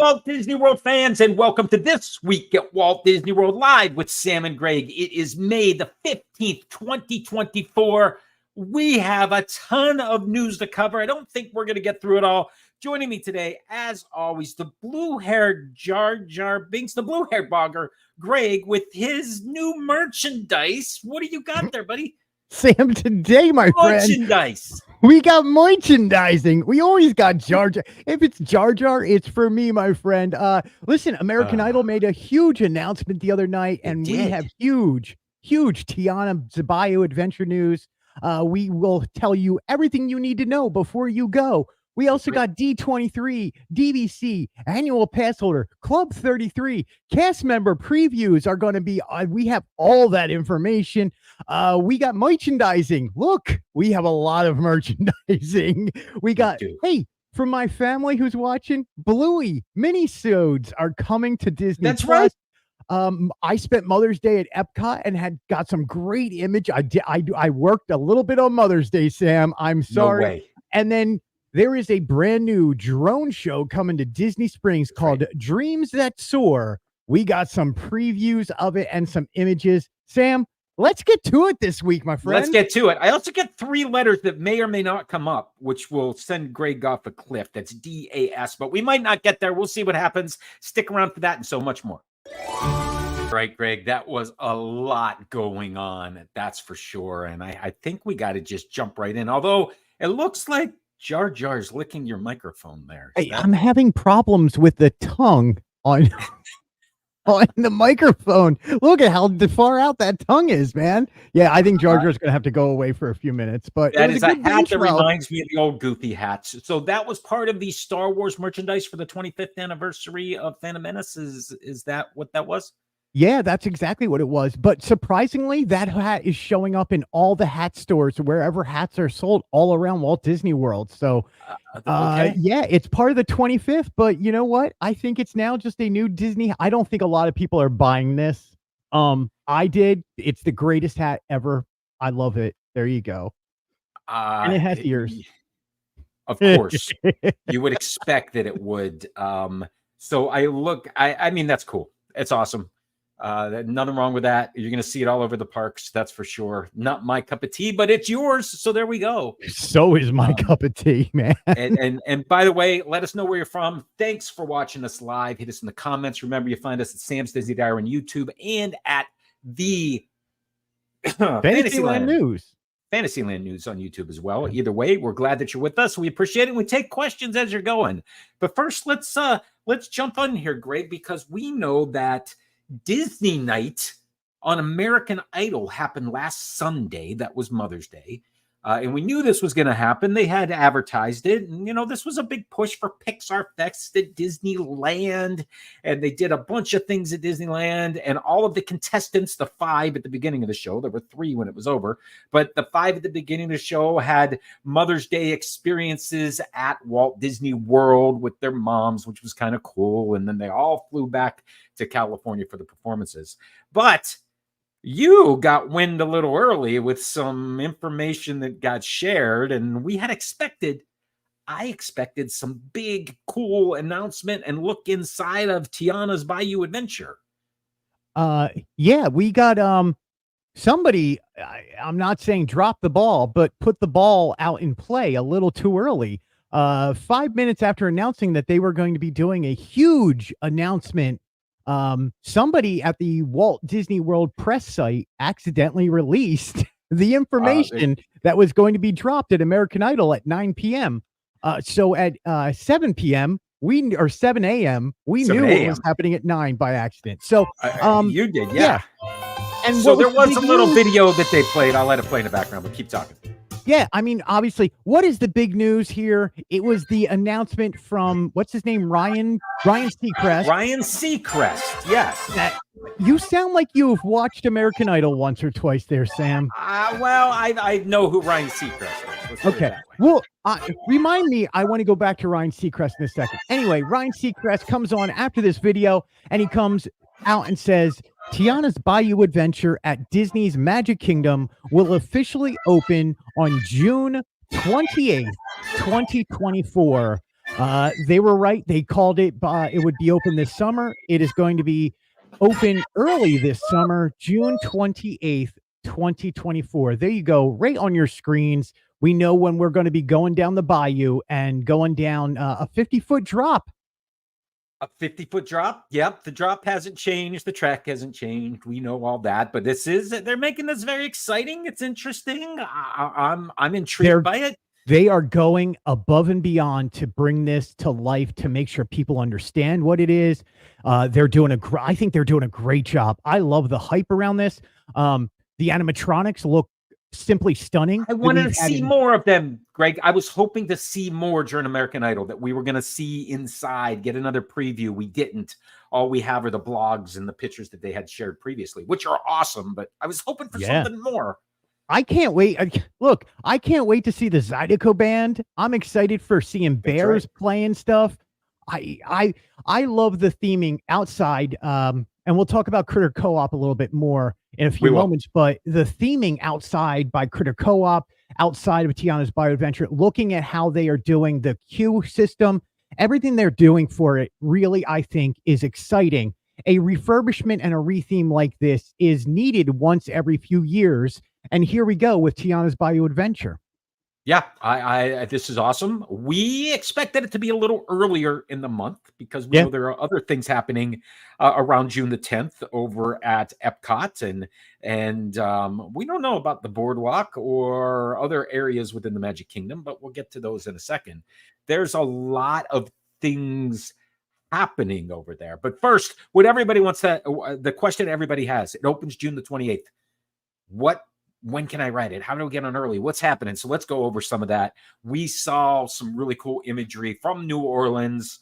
Walt Disney World fans, and welcome to This Week at Walt Disney World Live with Sam and Greg. It is May the 15th, 2024. We have a ton of news to cover. I don't think we're going to get through it all. Joining me today, as always, the blue-haired Jar Jar Binks, the blue-haired blogger, Greg, with his new merchandise. What do you got there, buddy? Sam, today, my friend, merchandise. We got merchandising. We always got Jar Jar. If it's Jar Jar, it's for me, my friend. Listen, American Idol made a huge announcement the other night, and we have huge Tiana Zabayo adventure news. We will tell you everything you need to know before you go. We also got D23, DVC, annual pass holder, Club 33, cast member previews are going to be, we have all that information. We got merchandising. Look, we have a lot of merchandising. We got, hey, for my family who's watching, Bluey minisodes are coming to Disney. That's right. I spent Mother's Day at Epcot and got some great image. I worked a little bit on Mother's Day, Sam. I'm sorry. No way. And then there is a brand new drone show coming to Disney Springs called Dreams That Soar. We got some previews of it and some images. Sam, let's get to it this week, my friend. Let's get to it. I also get 3 letters that may or may not come up, which will send Greg off a cliff. That's DAS, but we might not get there. We'll see what happens. Stick around for that and so much more. Right, Greg, that was a lot going on. That's for sure. And I think we got to just jump right in. Although it looks like Jar Jar's licking your microphone there. Hey, I'm having problems with the tongue on the microphone. Look at how far out that tongue is, man. Yeah, I think Jar Jar's going to have to go away for a few minutes. But that is a hat that reminds me of the old Goofy hats. So that was part of the Star Wars merchandise for the 25th anniversary of Phantom Menace. Is that what that was? Yeah, that's exactly what it was. But surprisingly, that hat is showing up in all the hat stores, wherever hats are sold all around Walt Disney World. So, yeah, it's part of the 25th. But you know what? I think it's now just a new Disney. I don't think a lot of people are buying this. I did. It's the greatest hat ever. I love it. There you go. And it has ears. Of course. You would expect that it would. So I mean, that's cool. It's awesome. Nothing wrong with that. You're going to see it all over the parks. That's for sure. Not my cup of tea, but it's yours. So there we go. So is my cup of tea, man. and by the way, let us know where you're from. Thanks for watching us live. Hit us in the comments. Remember, you find us at Sam's Disney Diary on YouTube and at the Fantasyland News. Fantasyland News on YouTube as well. Either way, we're glad that you're with us. We appreciate it. We take questions as you're going. But first, let's jump on here, Greg, because we know that Disney Night on American Idol happened last Sunday. That was Mother's Day. And we knew this was going to happen. They had advertised it. And, you know, this was a big push for Pixar Fest at Disneyland. And they did a bunch of things at Disneyland. And all of the contestants, the 5 at the beginning of the show, there were 3 when it was over. But the 5 at the beginning of the show had Mother's Day experiences at Walt Disney World with their moms, which was kind of cool. And then they all flew back to California for the performances. But you got wind a little early with some information that got shared, and I expected some big, cool announcement and look inside of Tiana's Bayou Adventure. Yeah, we got somebody, I'm not saying drop the ball, but put the ball out in play a little too early. 5 minutes after announcing that they were going to be doing a huge announcement, somebody at the Walt Disney World press site accidentally released the information that was going to be dropped at American Idol at 9 p.m. So at 7 p.m. or 7 a.m. we knew it was happening at 9 by accident. So you did, yeah. And so there was a little video that they played. I'll let it play in the background, but keep talking. Yeah, I mean, obviously, what is the big news here? It was the announcement from, what's his name, Ryan Seacrest. Ryan Seacrest, yes. That, you sound like you've watched American Idol once or twice there, Sam. Well, I know who Ryan Seacrest is. Okay, well, remind me, I want to go back to Ryan Seacrest in a second. Anyway, Ryan Seacrest comes on after this video, and he comes out and says, Tiana's Bayou Adventure at Disney's Magic Kingdom will officially open on June 28th, 2024. They were right. They called it. It would be open this summer. It is going to be open early this summer, June 28th, 2024. There you go, right on your screens. We know when we're going to be going down the bayou and going down a 50-foot drop. A 50-foot drop. Yep. The drop hasn't changed. The track hasn't changed. We know all that, but they're making this very exciting. It's interesting. I'm intrigued by it. They are going above and beyond to bring this to life, to make sure people understand what it is. I think they're doing a great job. I love the hype around this. The animatronics look simply stunning. I wanted to see more of them, Greg. I was hoping to see more during American Idol, that we were going to see inside, get another preview. We didn't. All we have are the blogs and the pictures that they had shared previously, which are awesome, but I was hoping for something more. I can't wait. Look, I can't wait to see the Zydeco band. I'm excited for seeing bears playing stuff. I love the theming outside. And we'll talk about Critter Co-op a little bit more in a few moments, but the theming outside by Critter Co-op, outside of Tiana's Bio Adventure, looking at how they are doing the queue system, everything they're doing for it, really, I think, is exciting. A refurbishment and a retheme like this is needed once every few years. And here we go with Tiana's Bayou Adventure. Yeah, this is awesome. We expected it to be a little earlier in the month because we know there are other things happening around June the 10th over at Epcot, and we don't know about the boardwalk or other areas within the Magic Kingdom, but we'll get to those in a second. There's a lot of things happening over there. But first, what everybody wants the question everybody has, it opens June the 28th. When can I ride it? How do we get on early? What's happening? So let's go over some of that. We saw some really cool imagery from New Orleans,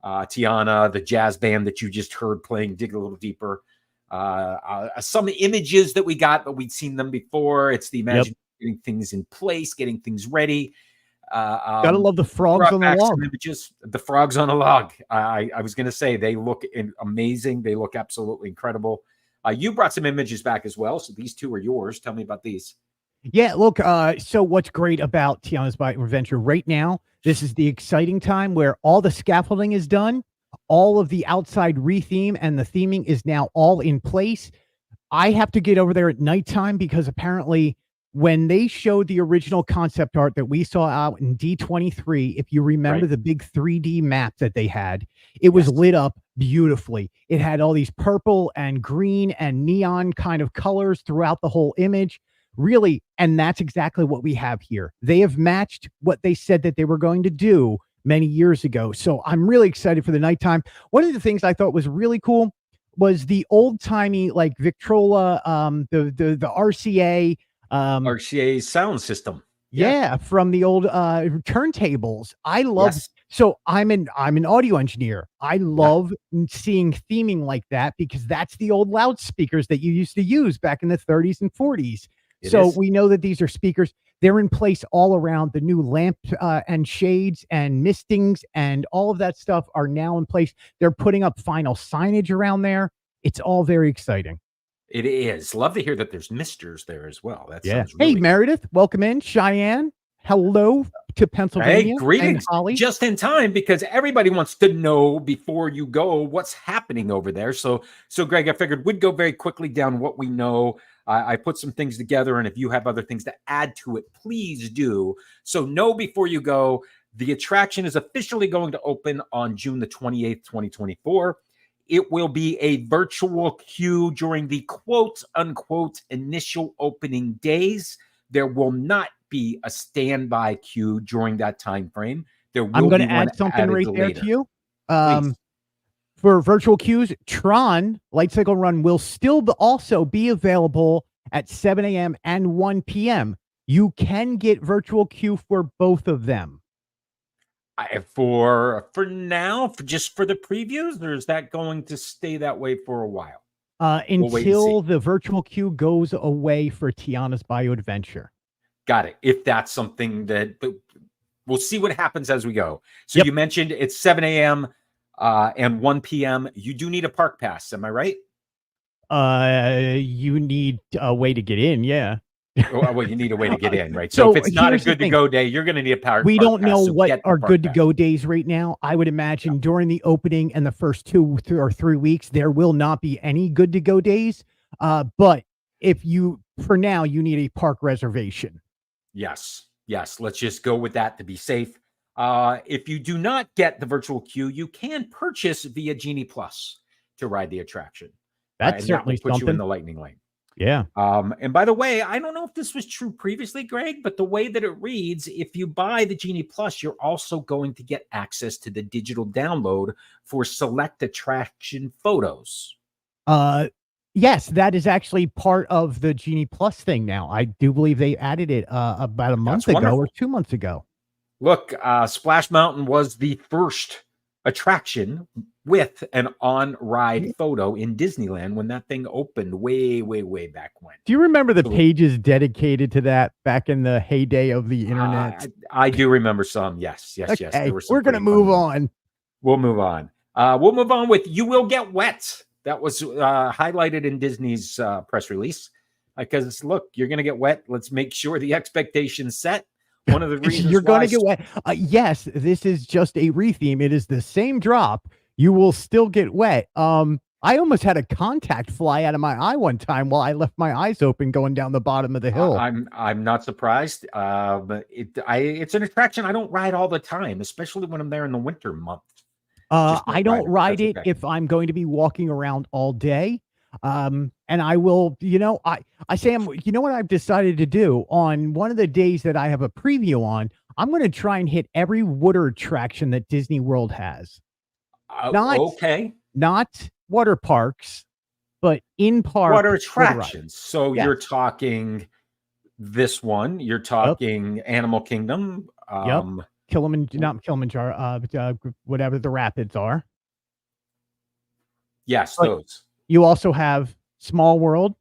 Tiana, the jazz band that you just heard playing Dig a Little Deeper. Some images that we got, but we'd seen them before. It's the imagination, getting things in place, getting things ready. Gotta love the frogs on the log. Images, the frogs on a log. I was going to say they look amazing. They look absolutely incredible. You brought some images back as well, so these two are yours. Tell me about these. Yeah, look, so what's great about Tiana's Bayou Adventure right now, this is the exciting time where all the scaffolding is done, all of the outside retheme and the theming is now all in place. I have to get over there at nighttime because apparently when they showed the original concept art that we saw out in D23, if you remember the big 3D map that they had, it was lit up beautifully. It had all these purple and green and neon kind of colors throughout the whole image. Really, and that's exactly what we have here. They have matched what they said that they were going to do many years ago. So I'm really excited for the nighttime. One of the things I thought was really cool was the old-timey, like Victrola, the RCA, RCA sound system. Yeah, from the old turntables. I love so I'm an audio engineer. I love seeing theming like that because that's the old loudspeakers that you used to use back in the 30s and 40s. We know that these are speakers. They're in place all around. The new lamp and shades and mistings and all of that stuff are now in place. They're putting up final signage around there. It's all very exciting. It is. Love to hear that there's misters there as well. That sounds really Hey, Meredith, welcome in. Cheyenne, hello to Pennsylvania. Hey, greetings. Just in time because everybody wants to know before you go what's happening over there. So Greg, I figured we'd go very quickly down what we know. I put some things together, and if you have other things to add to it, please do. So know before you go, the attraction is officially going to open on June the 28th, 2024. It will be a virtual queue during the quote unquote initial opening days. There will not be a standby queue during that time frame. I'm going to add something right there to you. For virtual queues, Tron Light Cycle Run will still also be available at 7 a.m. and 1 p.m. You can get virtual queue for both of them. For now, just for the previews, or is that going to stay that way for a while? Until the virtual queue goes away for Tiana's Bayou Adventure. Got it. If that's something that we'll see what happens as we go. So you mentioned it's 7 a.m. And 1 p.m. You do need a park pass. Am I right? You need a way to get in. Yeah. Well, you need a way to get in, right? So if So it's not a here's the good to thing. go day, you're going to need a park We don't know pass. So what get the are park good to pass. go days right now. I would imagine during the opening and the first 2 or 3 weeks, there will not be any good to go days. But if you, for now, you need a park reservation. Yes. Yes. Let's just go with that to be safe. If you do not get the virtual queue, you can purchase via Genie Plus to ride the attraction. That's And that will certainly put you in something. the lightning lane. Yeah. And by the way, I don't know if this was true previously, Greg, but the way that it reads, if you buy the Genie Plus, you're also going to get access to the digital download for select attraction photos. Yes, that is actually part of the Genie Plus thing now. I do believe they added it about a month ago or 2 months ago. Look, Splash Mountain was the first attraction with an on-ride photo in Disneyland when that thing opened way, way, way back when. Do you remember the pages dedicated to that back in the heyday of the internet? I do remember some. Yes, yes, okay, yes. There were some we're going to move on. We'll move on. We'll move on with You Will Get Wet. That was highlighted in Disney's press release. Because, look, you're going to get wet. Let's make sure the expectation's set. One of the reasons you're going to get wet. Yes, this is just a retheme. It is the same drop. You will still get wet. I almost had a contact fly out of my eye one time while I left my eyes open going down the bottom of the hill. I'm not surprised. But it's an attraction I don't ride all the time, especially when I'm there in the winter months. I don't ride it if I'm going to be walking around all day. And I will, I say, you know what I've decided to do on one of the days that I have a preview on, I'm going to try and hit every water attraction that Disney World has. Not water parks, but in-park water attractions. So you're talking this one, you're talking Animal Kingdom. Not Kilimanjaro, whatever the rapids are. Yes, those. You also have Small World,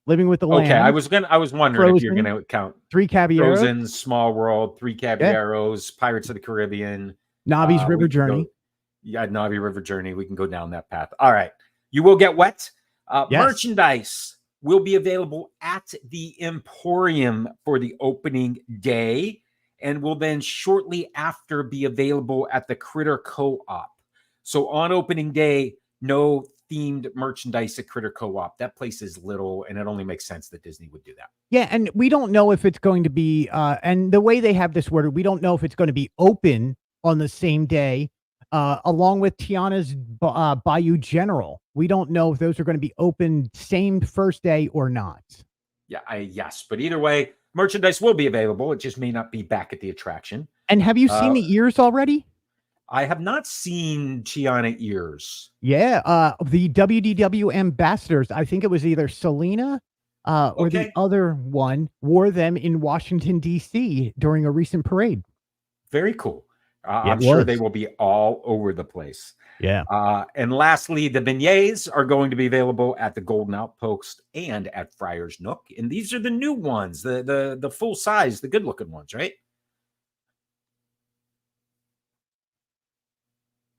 Living with the Land. Okay, I was wondering Frozen, if you're going to count Three Caballeros, Frozen, Small World, Three Caballeros, Pirates of the Caribbean, Navi's River Journey. Navi River Journey. We can go down that path. All right, You Will Get Wet. Merchandise will be available at the Emporium for the opening day, and will then shortly after be available at the Critter Co-op. So on opening day, no themed merchandise at Critter Co-op. That place is little, and it only makes sense that Disney would do that. Yeah, and we don't know if it's going to be, and the way they have this worded, we don't know if it's going to be open on the same day, along with Tiana's Bayou General. We don't know if those are going to be open same first day or not. Yeah, yes, but either way, merchandise will be available. It just may not be back at the attraction. And have you seen the ears already? I have not seen Tiana ears. Yeah, the WDW ambassadors, I think it was either Selena or the other one, wore them in Washington, D.C. during a recent parade. Very cool. I'm sure they will be all over the place. Yeah. And lastly, the beignets are going to be available at the Golden Outpost and at Friar's Nook. And these are the new ones, the full size, the good looking ones, right?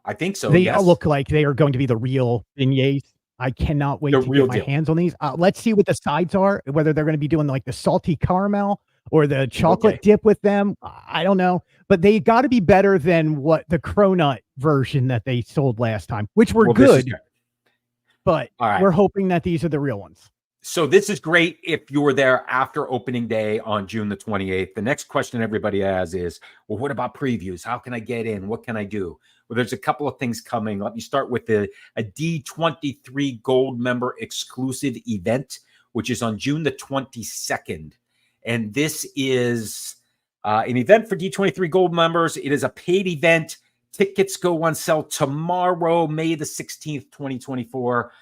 I think so. They look like they are going to be the real beignets. I cannot wait to get my hands on these. Let's see what the sides are, whether they're going to be doing like the salty caramel or the chocolate dip with them. I don't know, but they got to be better than what the cronut version that they sold last time, which were good. But we're hoping that these are the real ones. So this is great if you were there after opening day on June the 28th. The next question everybody has is, well, what about previews? How can I get in? What can I do? Well, there's a couple of things coming. Let me start with a D23 Gold member exclusive event, which is on June the 22nd. And this is an event for D23 Gold members. It is a paid event. Tickets go on sale tomorrow, May the 16th, 2024.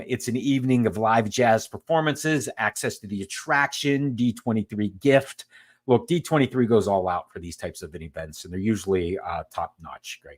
It's an evening of live jazz performances, access to the attraction, D23 gift. Look, D23 goes all out for these types of events, and they're usually top-notch. Great.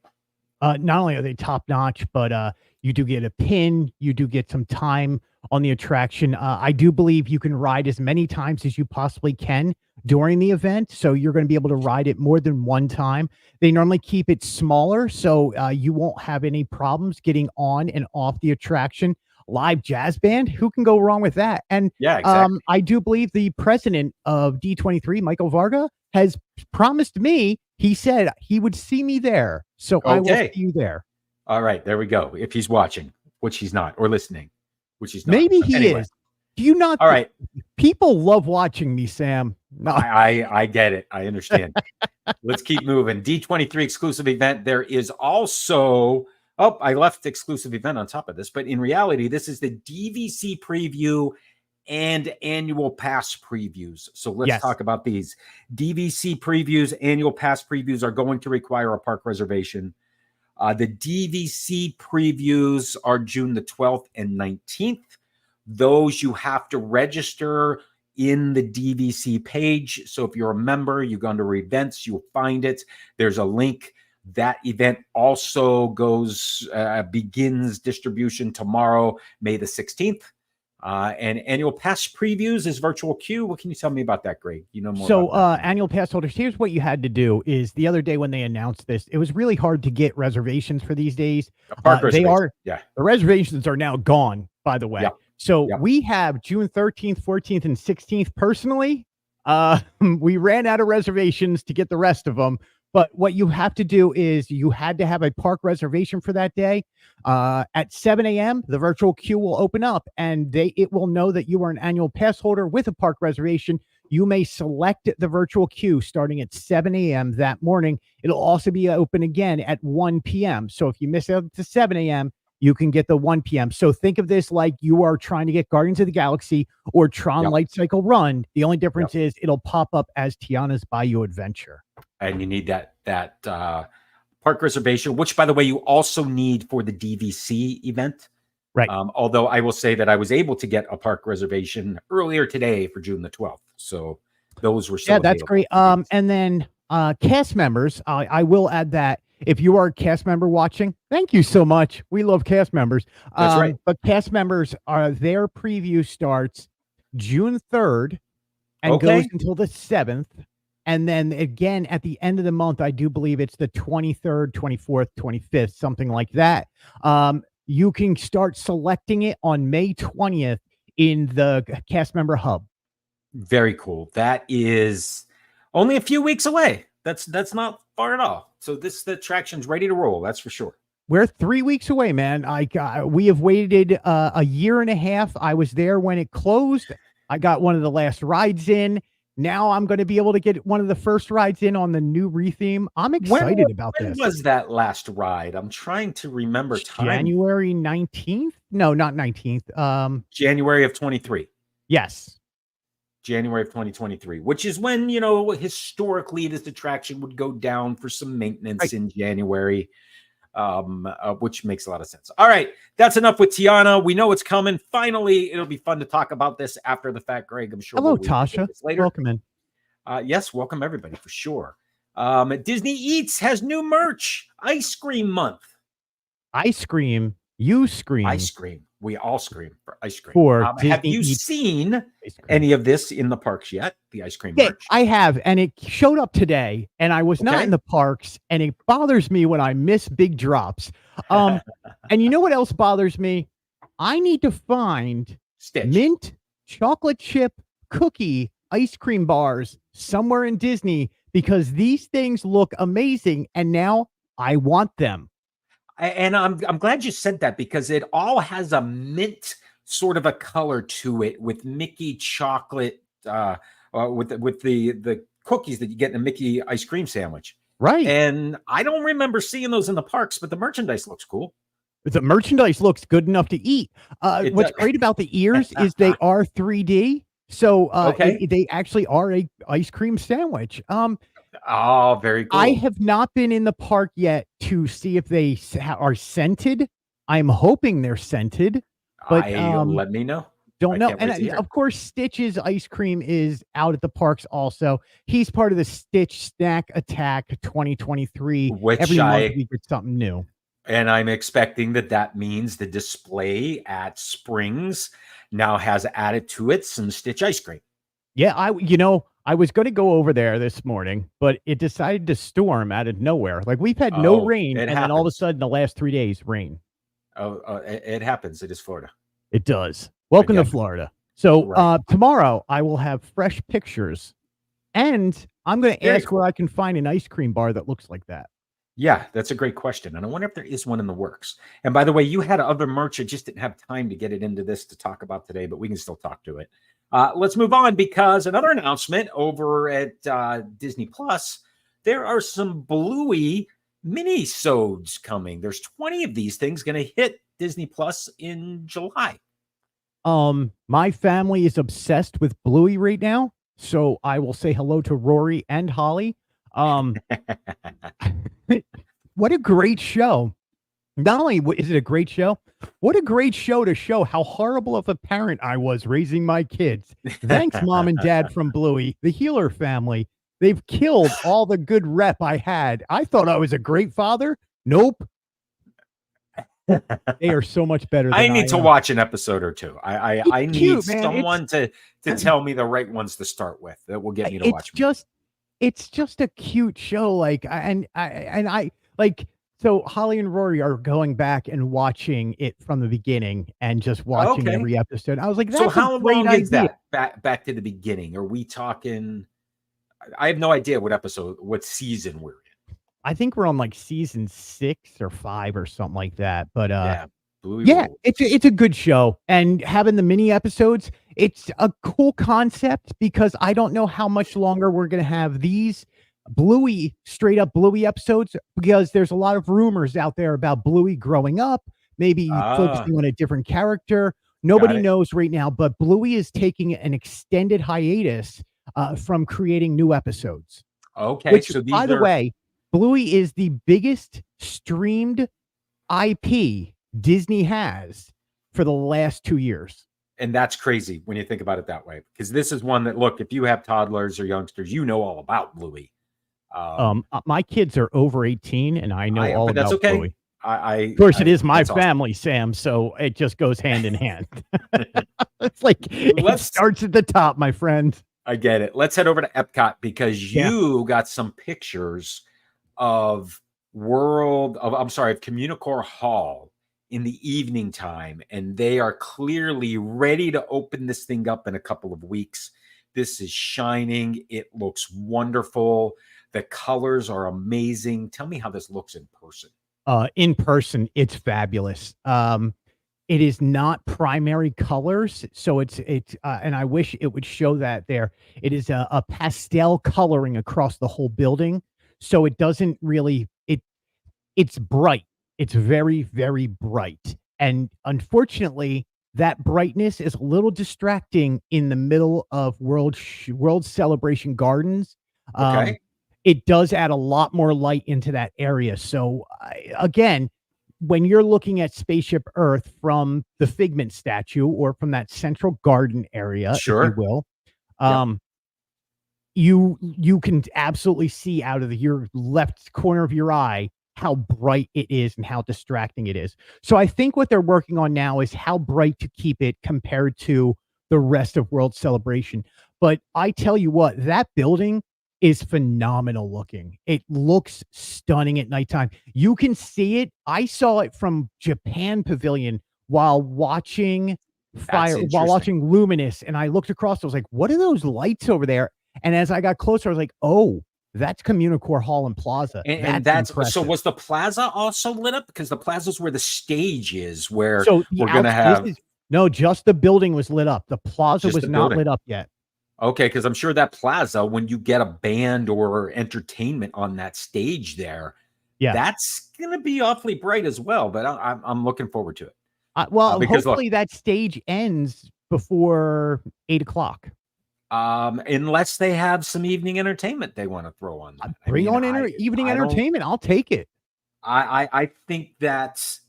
Not only are they top-notch, but you do get a pin. You do get some time on the attraction. I do believe you can ride as many times as you possibly can during the event, so you're going to be able to ride it more than one time. They normally keep it smaller, so you won't have any problems getting on and off the attraction. live jazz band. Who can go wrong with that? And Yeah, exactly. I do believe the president of D23, Michael Varga, has promised me. He said he would see me there, so I will see Okay. you there. All right, there we go. If he's watching, which he's not, or listening, which he's not. Maybe But he anyway, is. Do you not? all right. People love watching me, Sam. No. I get it. I understand. Let's keep moving. D23 exclusive event. There is also, oh, I left exclusive event on top of this, but in reality, this is the DVC preview and annual pass previews. So let's talk about these. DVC previews, annual pass previews are going to require a park reservation. The DVC previews are June the 12th and 19th. Those you have to register in the DVC page. So if you're a member, you go under events, you'll find it. There's a link. That event also begins distribution tomorrow, May the 16th. And annual pass previews is virtual queue. What can you tell me about that, Greg? You know more. So annual pass holders, here's what you had to do. Is the other day when they announced this, it was really hard to get reservations for these days. The reservations are now gone, by the way. Yeah. So we have June 13th, 14th, and 16th. Personally, we ran out of reservations to get the rest of them. But what you have to do is you had to have a park reservation for that day. At 7 a.m., the virtual queue will open up, and it will know that you are an annual pass holder with a park reservation. You may select the virtual queue starting at 7 a.m. that morning. It'll also be open again at 1 p.m. So if you miss out to 7 a.m., you can get the 1 p.m. So think of this like you are trying to get Guardians of the Galaxy or Tron Light Cycle Run. The only difference is it'll pop up as Tiana's Bayou Adventure. And you need that park reservation, which, by the way, you also need for the DVC event. Right. Although I will say that I was able to get a park reservation earlier today for June the 12th. So those were still that's great. And then cast members, I will add that if you are a cast member watching, thank you so much. We love cast members. That's right. But cast members their preview starts June 3rd and goes until the 7th. And then again, at the end of the month, I do believe it's the 23rd, 24th, 25th, something like that. You can start selecting it on May 20th in the cast member hub. Very cool. That is only a few weeks away. That's not far at all. So the attraction's ready to roll. That's for sure. We're 3 weeks away, man. We have waited a year and a half. I was there when it closed. I got one of the last rides in. Now I'm going to be able to get one of the first rides in on the new retheme. I'm excited about this. When was that last ride? I'm trying to remember time. January 19th? No, not 19th. January of 23. Yes. January of 2023, which is when, historically this attraction would go down for some maintenance in January, which makes a lot of sense. All right, that's enough with Tiana. We know it's coming. Finally, it'll be fun to talk about this after the fact, Greg. I'm sure. Hello, Tasha. Later. Welcome in. Yes, welcome everybody for sure. Disney Eats has new merch. Ice Cream Month. Ice cream. You scream. Ice cream. We all scream for ice cream. Have you seen any of this in the parks yet? The ice cream merch? I have, and it showed up today, and I was not in the parks, and it bothers me when I miss big drops. And you know what else bothers me? I need to find mint chocolate chip cookie ice cream bars somewhere in Disney because these things look amazing, and now I want them. And I'm glad you said that because it all has a mint sort of a color to it with Mickey chocolate, with the cookies that you get in a Mickey ice cream sandwich. Right. And I don't remember seeing those in the parks, but the merchandise looks cool. The merchandise looks good enough to eat. What's great about the ears is they are 3D. So they actually are a ice cream sandwich. Oh, very cool. I have not been in the park yet to see if they are scented. I'm hoping they're scented, but let me know. Don't know. And of course, Stitch's ice cream is out at the parks also. He's part of the Stitch Snack Attack 2023. Which every month we get something new. And I'm expecting that means the display at Springs now has added to it some Stitch ice cream. Yeah, I was going to go over there this morning, but it decided to storm out of nowhere. Like we've had no rain, and then all of a sudden, the last 3 days, rain. It happens. It is Florida. It does. Welcome to Florida. So tomorrow I will have fresh pictures, and I'm going to ask where I can find an ice cream bar that looks like that. Yeah, that's a great question. And I wonder if there is one in the works. And by the way, you had other merch. I just didn't have time to get it into this to talk about today, but we can still talk to it. Let's move on, because another announcement over at Disney Plus, there are some Bluey mini-sodes coming. There's 20 of these things going to hit Disney Plus in July. My family is obsessed with Bluey right now, so I will say hello to Rory and Holly. What a great show. Not only is it a great show, what a great show to show how horrible of a parent I was raising my kids. Thanks, Mom and Dad from Bluey, the Healer family. They've killed all the good rep I had. I thought I was a great father. Nope. They are so much better than I need to watch an episode or two. I need someone to tell me the right ones to start with that will get me to watch. It's just a cute show. Like, so Holly and Rory are going back and watching it from the beginning and just watching every episode. I was like, that's so how a great long idea. Is that back to the beginning? Are we talking? I have no idea what season we're in. I think we're on like season 6 or 5 or something like that. But Bluey it's a good show, and having the mini episodes, it's a cool concept, because I don't know how much longer we're going to have these straight up Bluey episodes, because there's a lot of rumors out there about Bluey growing up, maybe focusing on a different character. Nobody knows right now, but Bluey is taking an extended hiatus from creating new episodes. Okay. Which, so by the way, Bluey is the biggest streamed IP Disney has for the last 2 years. And that's crazy when you think about it that way, because this is one that, look, if you have toddlers or youngsters, you know all about Bluey. My kids are over 18, and I know all about Bluey. Of course, it is my family, awesome. Sam, so it just goes hand in hand. It's like it starts at the top, my friend. I get it. Let's head over to Epcot, because you got some pictures of Communicore Hall in the evening time, and they are clearly ready to open this thing up in a couple of weeks. This is shining. It looks wonderful. The colors are amazing. Tell me how this looks in person. In person, it's fabulous. It is not primary colors, so it's and I wish it would show that there. It is a pastel coloring across the whole building, so it doesn't really it's bright. It's very, very bright, and unfortunately, that brightness is a little distracting in the middle of World Celebration Gardens. It does add a lot more light into that area. So again, when you're looking at Spaceship Earth from the Figment statue or from that central garden area, if you will, you can absolutely see out of your left corner of your eye how bright it is and how distracting it is. So I think what they're working on now is how bright to keep it compared to the rest of World Celebration. But I tell you what, that building is phenomenal looking. It looks stunning at nighttime. You can see it. I saw it from Japan Pavilion while watching Luminous, and I looked across. I was like, what are those lights over there? And as I got closer, I was like, oh, that's Communicore Hall and Plaza. And that's so was the plaza also lit up? Because the plaza is where the stage is, where we're going to have. No, just the building was lit up. The plaza was not lit up yet. Okay, because I'm sure that plaza, when you get a band or entertainment on that stage there, that's going to be awfully bright as well. But I'm looking forward to it. Hopefully that stage ends before 8 o'clock. Unless they have some evening entertainment they want to throw on. Bring on evening entertainment. I'll take it. I think that's.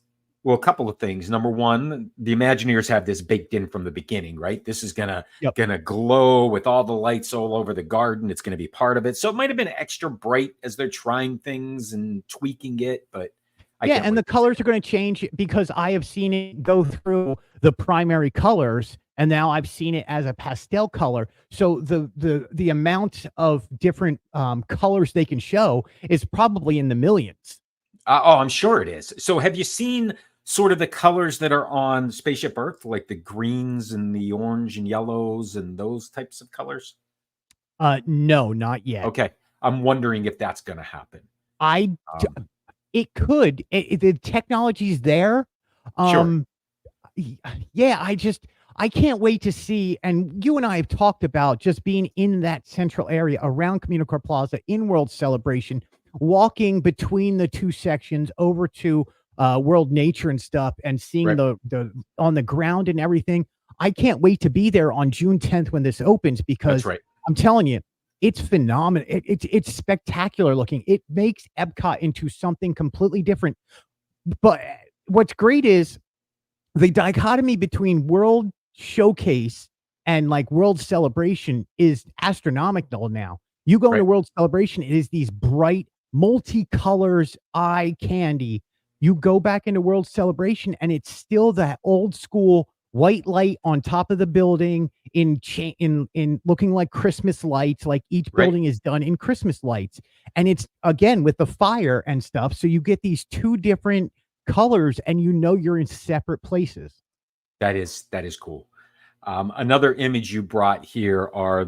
Well, a couple of things. Number one, the Imagineers have this baked in from the beginning, right? This is gonna glow with all the lights all over the garden. It's gonna be part of it. So it might have been extra bright as they're trying things and tweaking it, but the colors are going to change, because I have seen it go through the primary colors, and now I've seen it as a pastel color. So the amount of different colors they can show is probably in the millions. I'm sure it is. So have you seen sort of the colors that are on Spaceship Earth, like the greens and the orange and yellows and those types of colors? No, not yet. Okay. I'm wondering if that's going to happen. I d Um, It could. The technology's there. sure. Um, y yeah, I can't wait to see, and you and I have talked about just being in that central area around Communicore Plaza in World Celebration, walking between the 2 sections over to, World Nature and stuff, and seeing Right. the on the ground and everything. I can't wait to be there on June 10th when this opens, That's because right. I'm telling you, it's phenomenal. It's spectacular looking. It makes Epcot into something completely different. But what's great is the dichotomy between World Showcase and like World Celebration is astronomical now. You go into Right. World Celebration, it is these bright multicolors, eye candy. You go back into World Celebration and it's still that old school white light on top of the building in looking like Christmas lights, like each Right. building is done in Christmas lights. And it's again with the fire and stuff. So you get these two different colors and you know you're in separate places. That is cool. Another image you brought here are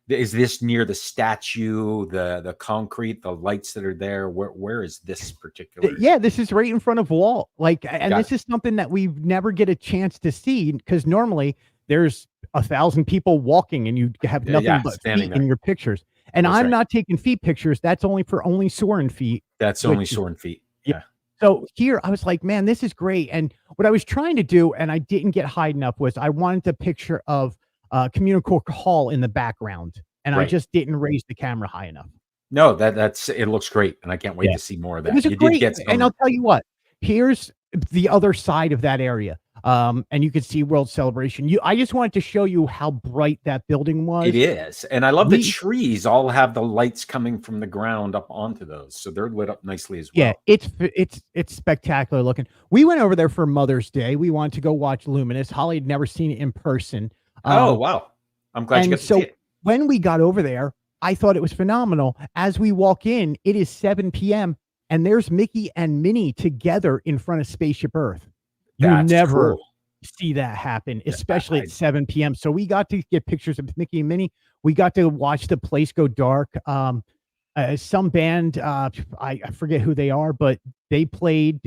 is this near the statue, the concrete, the lights that are there? Where is this particular? Yeah, this is right in front of Walt. Like, and Got this is something that we never get a chance to see because normally there's 1,000 people walking and you have it. Yeah, nothing but standing feet in there. your pictures. And That's I'm right. not taking feet pictures. That's only for soaring feet, That's which only is Soaring Feet. yeah. Yeah. So here I was like, man, this is great. And what I was trying to do, and I didn't get high enough, was I wanted a picture of Communicore Hall in the background. And I Right. just didn't raise the camera high enough. No, that's it looks great, and I can't wait Yeah. to see more of It that. was a You did great, get and I'll some. tell you what, here's the other side of that area. And you could see World Celebration. I just wanted to show you how bright that building It was. is, and I love the We trees all have the lights coming from the ground up onto those, so they're lit up nicely as Yeah, well. it's spectacular looking. We went over there for Mother's Day. We wanted to go watch Luminous. Holly had never seen it in person. Oh, Um, wow. I'm glad you and got to see so it. when we got over there, I thought it was phenomenal. As we walk in, it is 7 PM and there's Mickey and Minnie together in front of Spaceship Earth. You That's never cool. see that happen, Yeah, especially at 7 PM. So we got to get pictures of Mickey and Minnie. We got to watch the place go dark. Some band, I forget who they are, but they played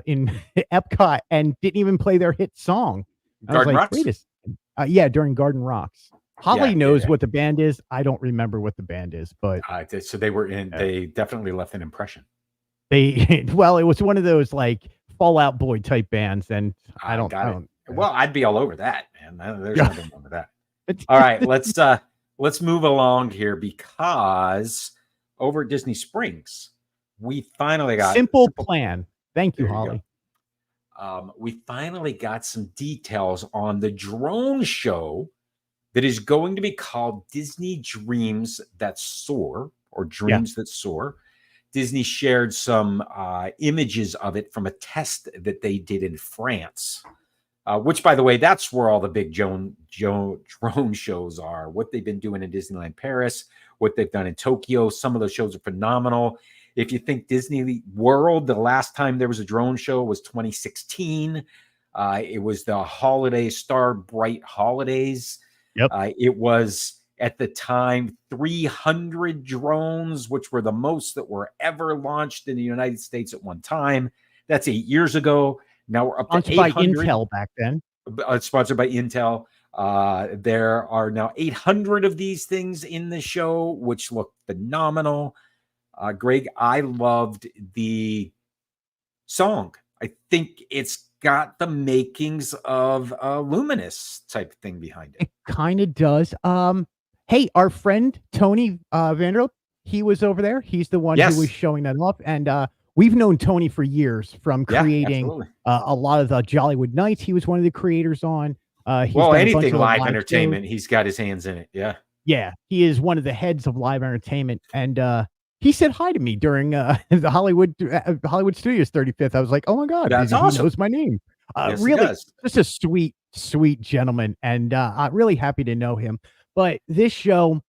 in Epcot and didn't even play their hit song. I was Garden like, Rocks? wait a second. Yeah, during Garden Rocks. Yeah, Holly yeah, knows yeah. what the band is. I don't remember what the band is, but So they were in. uh, They definitely left an impression. they well, it was one of those like Fallout Boy type bands, and I I got it. don't. Well, I'd be all over that, man. There's Yeah, nothing wrong with that. All right, let's move along here because over at Disney Springs, we finally got simple plan. Thank you, there you go. Holly. We finally got some details on the drone show that is going to be called Disney Dreams That Soar or Yeah, Dreams That Soar. Disney shared some images of it from a test that they did in France, which, by the way, that's where all the big drone shows are. What they've been doing in Disneyland Paris, what they've done in Tokyo. Some of those shows are phenomenal. If you think Disney World, the last time there was a drone show was 2016. It was the holiday Star Bright Holidays. yep. It was at the time 300 drones, which were the most that were ever launched in the United States at one time. That's 8 years ago. Now we're up to Sponsored by 800. Intel back then. Sponsored by Intel. There are now 800 of these things in the show, which look phenomenal. Greg, I loved the song. I think it's got the makings of a Luminous type of thing behind it. It kind of does. Hey, our friend Tony Vanderbilt, he was over there. He's the one who was Yes. showing that off, and we've known Tony for years from Yeah, creating absolutely. a lot of the Jollywood Nights. He was one of the creators on. He's Well, done a bunch anything of the live shows. entertainment, he's got his hands in it. Yeah. Yeah, he is one of the heads of live entertainment, and he said hi to me during the Hollywood Studios 35th. I was like, oh my god, That's he awesome. knows my name. Yes, he Really, does. just a sweet gentleman, and I'm really happy to know him. But this show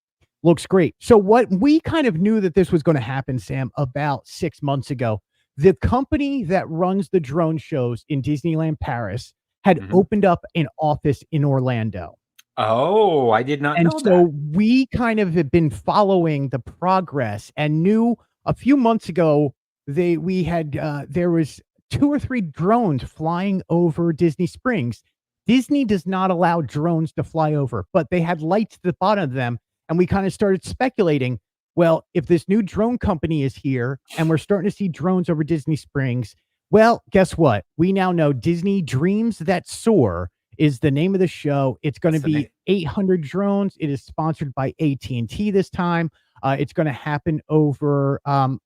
looks great. So what we kind of knew that this was going to happen, Sam, about 6 months ago. the company that runs the drone shows in Disneyland Paris had opened up an office in Orlando. Oh, I did not And know so that. we kind of have been following the progress and knew a few months ago we had there was 2 or 3 drones flying over Disney Springs. Disney does not allow drones to fly over, but they had lights at the bottom of them, and we kind of started speculating, well, if this new drone company is here and we're starting to see drones over Disney Springs, well, guess what? We now know Disney Dreams That Soar is the name of the show. It's going to be 800 drones. It is sponsored by AT&T this time. It's going to happen over,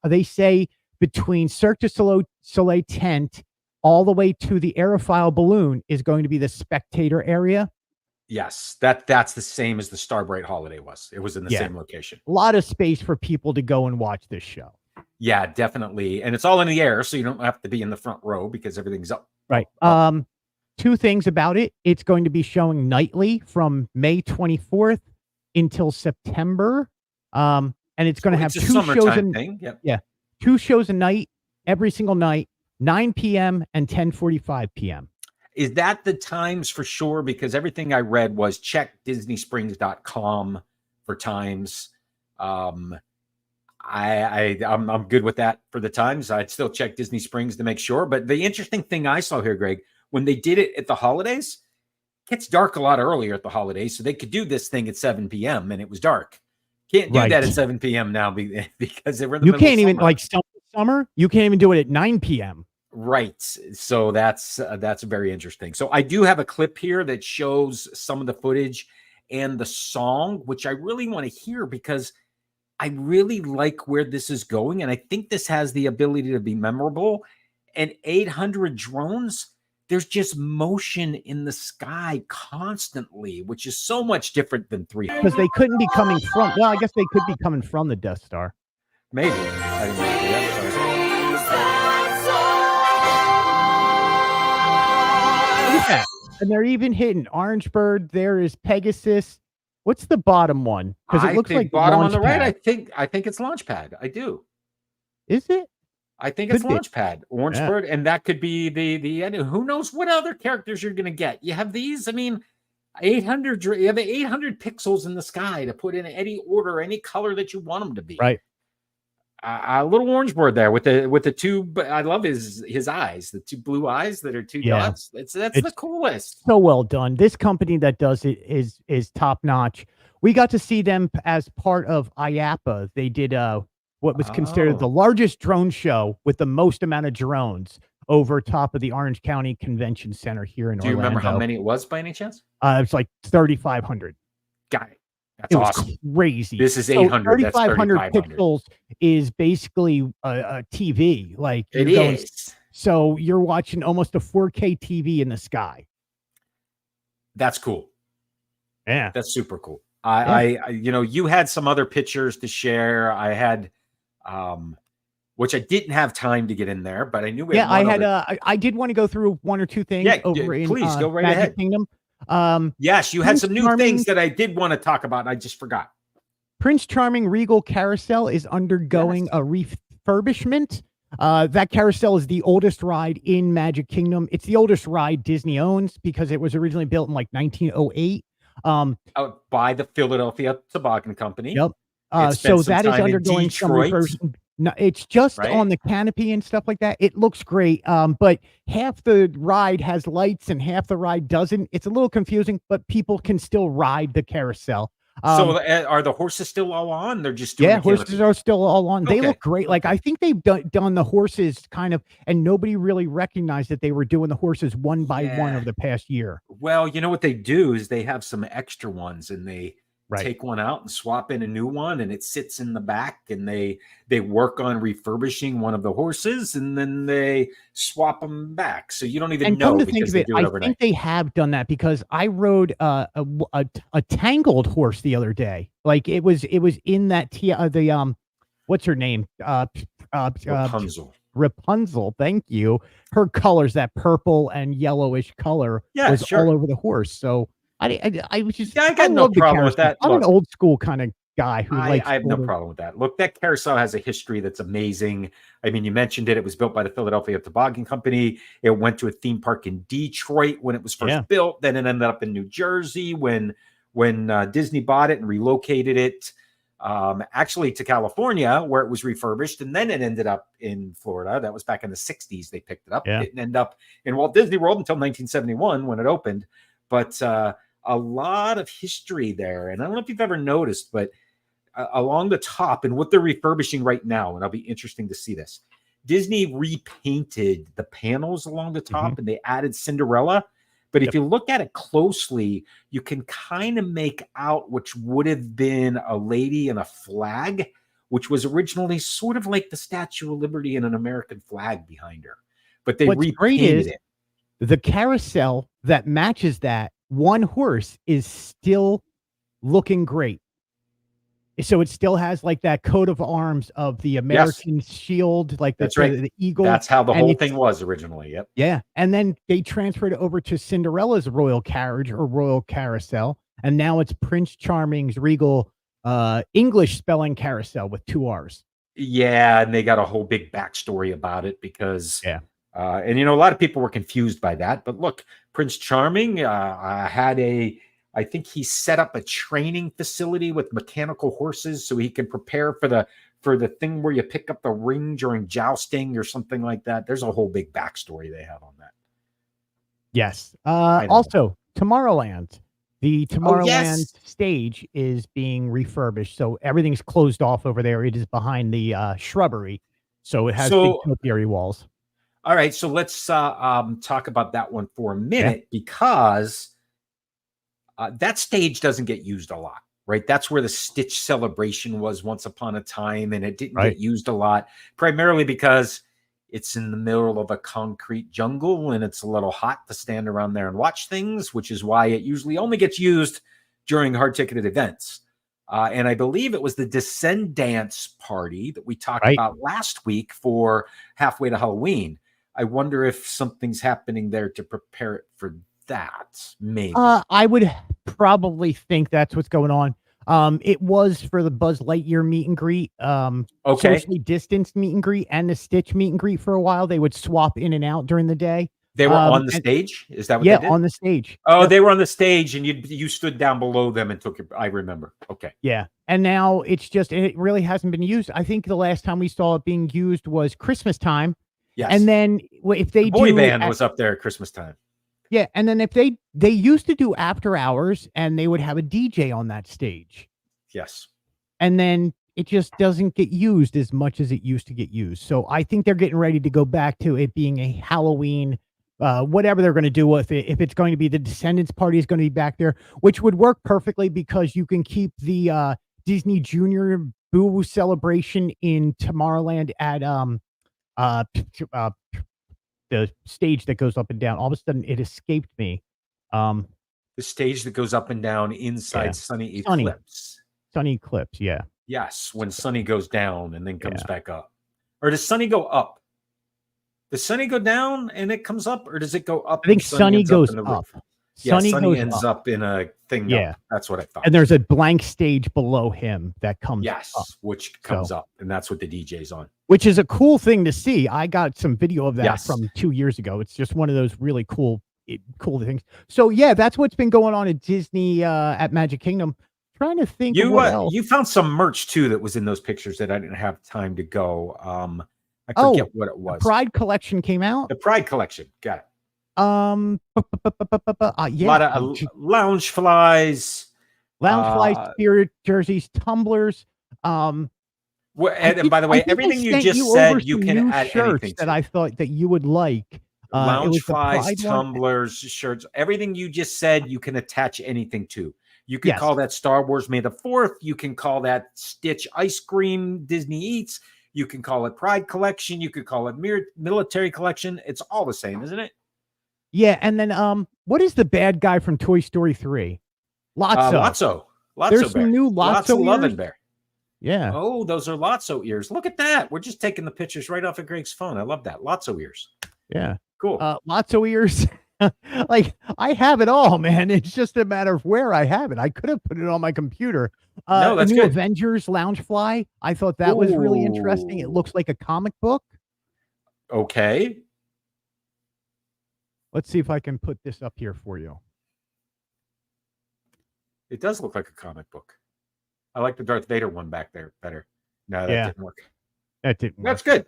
they say, between Cirque du Soleil tent all the way to the aerofoil balloon is going to be the spectator area. Yes, that's the same as the Starbright Holiday was. It was in the same location. A lot of space for people to go and watch this show. Yeah, definitely. And it's all in the air, so you don't have to be in the front row because everything's up. Right. Up. 2 things about it. It's going to be showing nightly from May 24th until September. And it's going to have 2 shows thing. Yep. Yeah. 2 shows a night, every single night, 9 p.m. and 10:45 p.m. Is that the times for sure? Because everything I read was check DisneySprings.com for times. I'm good with that for the times. I'd still check Disney Springs to make sure. But the interesting thing I saw here, Greg, when they did it at the holidays, it gets dark a lot earlier at the holidays, so they could do this thing at 7 p.m. and it was dark. Can't do that at 7 p.m. now because they were in the you middle can't of even like summer. You can't even do it at 9 p.m. Right. So that's very interesting. So I do have a clip here that shows some of the footage and the song, which I really want to hear because I really like where this is going. And I think this has the ability to be memorable. And 800 drones, there's just motion in the sky constantly, which is so much different than 300. Because they couldn't be coming from, well, I guess they could be coming from the Death Star. Maybe. I didn't know that. Yeah. And they're even hitting Orangebird. There is Pegasus. What's the bottom one? Because it looks like bottom on the right. I think it's Launchpad. I do. Is it? I think it's Launchpad, Orangebird, and that could be the who knows what other characters you're going to get. You have these. I mean, 800. You have 800 pixels in the sky to put in any order, any color that you want them to be. Right. A little Orangebird there with the 2. I love his eyes, the 2 blue eyes that are 2 dots. That's the coolest. So well done. This company that does it is top notch. We got to see them as part of IAPA. They did what was considered the largest drone show with the most amount of drones over top of the Orange County Convention Center here in Orlando. Do you remember how many it was by any chance? It's like 3,500. Got it. That's awesome. Crazy. This is 800. 3,500 pixels is basically a TV. Like it is. So you're watching almost a 4K TV in the sky. That's cool. Yeah, that's super cool. I you had some other pictures to share. I had, which I didn't have time to get in there, but I knew. I did want to go through 1 or 2 things. Please go right Magic ahead. Kingdom. Yes, you had some new things that I did want to talk about. I just forgot. Prince Charming Regal Carousel is undergoing a refurbishment. That carousel is the oldest ride in Magic Kingdom. It's the oldest ride Disney owns because it was originally built in like 1908. By the Philadelphia Toboggan Company. Yep. So that is undergoing some refurbishment. No, it's just on the canopy and stuff like that. It looks great. But half the ride has lights and half the ride doesn't. It's a little confusing, but people can still ride the carousel. So are the horses still all on? They're just doing horses are still all on. They look great. Like I think they've done the horses kind of, and nobody really recognized that they were doing the horses one by one over the past year. Well, you know what they do is they have some extra ones and they take one out and swap in a new one, and it sits in the back, and they work on refurbishing one of the horses, and then they swap them back. So you don't even know because they do it overnight. I think they have done that because I rode a Tangled horse the other day. Like it was in that what's her name? Rapunzel. Rapunzel, thank you. Her colors, that purple and yellowish color, was all over the horse. So I was just I got no problem with that. I'm an old school kind of guy who likes. I have no problem with that. Look, that carousel has a history that's amazing. I mean, you mentioned it. It was built by the Philadelphia Toboggan Company. It went to a theme park in Detroit when it was first built. Then it ended up in New Jersey when Disney bought it and relocated it, actually to California, where it was refurbished. And then it ended up in Florida. That was back in the 60s. They picked it up. It didn't end up in Walt Disney World until 1971 when it opened. But a lot of history there. And I don't know if you've ever noticed, but along the top and what they're refurbishing right now, and I'll be interesting to see this. Disney repainted the panels along the top and they added Cinderella. But if you look at it closely, you can kind of make out which would have been a lady and a flag, which was originally sort of like the Statue of Liberty and an American flag behind her. But they repainted it. The carousel that matches that one horse is still looking great. So it still has like that coat of arms of the American shield, like the eagle. That's how the whole thing was originally. Yep. Yeah. And then they transferred it over to Cinderella's royal carriage or royal carousel. And now it's Prince Charming's regal English spelling carousel with 2 R's. Yeah. And they got a whole big backstory about it because, and a lot of people were confused by that. But look, Prince Charming I think he set up a training facility with mechanical horses so he can prepare for the thing where you pick up the ring during jousting or something like that. There's a whole big backstory they have on that. Yes. Also, Tomorrowland. The Tomorrowland stage is being refurbished, so everything's closed off over there. It is behind the shrubbery, so it has big topiary walls. All right, so let's talk about that one for a minute because that stage doesn't get used a lot, right? That's where the Stitch celebration was once upon a time, and it didn't get used a lot, primarily because it's in the middle of a concrete jungle and it's a little hot to stand around there and watch things, which is why it usually only gets used during hard-ticketed events. And I believe it was the Descendants party that we talked about last week for halfway to Halloween. I wonder if something's happening there to prepare it for that, maybe. I would probably think that's what's going on. It was for the Buzz Lightyear meet and greet, socially distanced meet and greet, and the Stitch meet and greet for a while. They would swap in and out during the day. They were on the stage? Is that what they did? On the stage. Oh, they were on the stage, and you stood down below them and took your... I remember. Okay. Yeah, and now it really hasn't been used. I think the last time we saw it being used was Christmas time. Yes. And then if they the boy band was up there at Christmas time. Yeah, and then if they used to do after hours and they would have a DJ on that stage. Yes. And then it just doesn't get used as much as it used to get used. So I think they're getting ready to go back to it being a Halloween, whatever they're going to do with it. If it's going to be the Descendants party is going to be back there, which would work perfectly because you can keep the Disney Junior Boo celebration in Tomorrowland at the stage that goes up and down. All of a sudden, it escaped me. The stage that goes up and down inside Sunny Eclipse. Sunny Eclipse, yeah. Yes, when Sunny goes down and then comes back up. Or does Sunny go up? Does Sunny go down and it comes up? Or does it go up? I think Sunny goes up. Sunny ends up in a thing. Yeah, that's what I thought. And there's a blank stage below him that comes up. Which comes up, and that's what the DJ's on. Which is a cool thing to see. I got some video of that from 2 years ago. It's just one of those really cool things. So yeah, that's what's been going on at Disney at Magic Kingdom. Trying to think. You found some merch too that was in those pictures that I didn't have time to go. I forget what it was. The Pride collection came out. The Pride collection, got it. Yeah, a lot of lounge flies, spirit jerseys, tumblers. And by the way, everything you just said, you can add anything that I thought that you would like. Lounge flies, tumblers, shirts, everything you just said, you can attach anything to. You can call that Star Wars May the 4th. You can call that Stitch ice cream Disney Eats. You can call it Pride Collection. You could call it Military Collection. It's all the same, isn't it? Yeah, and then what is the bad guy from Toy Story 3? Lotso. There's some new Lotso Lovin' Bear. Yeah. Oh, those are Lotso ears. Look at that. We're just taking the pictures right off of Greg's phone. I love that. Lotso ears. Yeah. Cool. Lotso ears. Like I have it all, man. It's just a matter of where I have it. I could have put it on my computer. No, A that's new good. Avengers Loungefly. I thought that was really interesting. It Ooh. looks like a comic book. Okay. Let's see if I can put this up here for you. It does look like a comic book. I like the Darth Vader one back there better. No, that Yeah. didn't work. That didn't That's work. good.